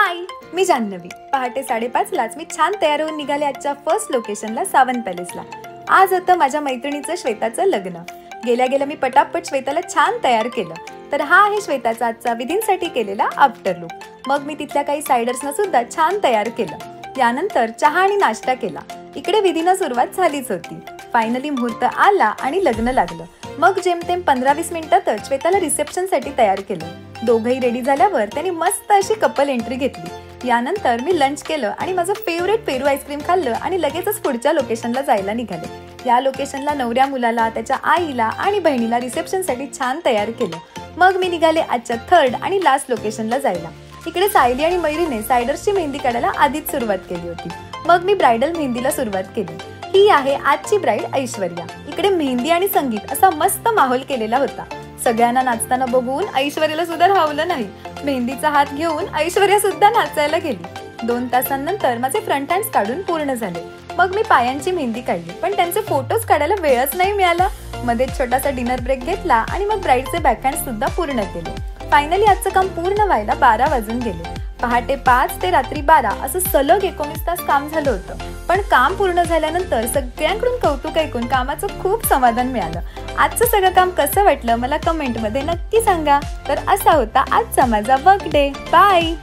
हाय, मी जान्हवी। पहाटे 5:30लाच मी छान तयार होऊन निघाले आजच्या फर्स्ट लोकेशनला, सावंत पॅलेसला। आज होतं माझ्या मैत्रिणीचं श्वेताचं लग्न। गेल्या मी पटापट श्वेताला छान तयार केलं। तर हा आहे श्वेताचा आजचा विधींसाठी केलेला आफ्टर लुक। मग मी तिथल्या काही साइडर्सना सुद्धा छान तयार केलं। त्यानंतर चहा आणि नाश्ता केला। इकडे विधींना सुरुवात झालीच होती। फायनली मुहूर्त आला आणि लग्न लागलं। मग जेमतेम 15-20 मिनिटातच श्वेताला रिसेप्शनसाठी तयार केलं। दोघंही रेडी झाल्यावर त्यांनी मस्त अशी कपल एंट्री घेतली। यानंतर मी लंच केलं आणि माझं फेवरेट पेरू आईस्क्रीम खाल्लं आणि लगेचच पुढच्या लोकेशनला जायला निघाले। या लोकेशनला नवऱ्या मुलाला, त्याच्या आईला आणि बहिणीला रिसेप्शनसाठी छान तयार केलं। मग मी निघाले आजच्या थर्ड आणि लास्ट लोकेशनला जायला। इकडे सायली आणि मयुरीने सायडर्सची मेहंदी काढायला आधीच सुरुवात केली होती। मग मी ब्रायडल मेहंदीला सुरुवात केली। ही आहे आजची ब्राईड ऐश्वर्या। इकडे मेहंदी आणि संगीत असा मस्त माहोल केलेला होता। सगळ्यांना नाचताना बघून ऐश्वर्याला सुद्धा राहवलं नाही। मेहंदीचा हात घेऊन ऐश्वर्या सुद्धा नाचायला गेली। 2 तासांनंतर माझे फ्रंट हँड्स काढून पूर्ण झाले। मग मी पायांची मेहंदी काढली, पण त्यांचे फोटोज काढायला वेळच नाही मिळाला। मध्ये छोटासा डिनर ब्रेक घेतला आणि मग ब्राईडचे बॅकहँड सुद्धा पूर्ण केले। फायनली आजचं काम पूर्ण व्हायला 12 वाजून गेले। पहाटे 5 ते रात्री 12 असं सलग 19 तास काम झालं होतं। पण काम पूर्ण झाल्यानंतर सगळ्यांकडून कौतुक ऐकून कामाचं खूप समाधान मिळालं। आजचं सगळं काम कसं वाटलं मला कमेंटमध्ये नक्की सांगा। तर असा होता आजचा माझा वर्क डे। बाय।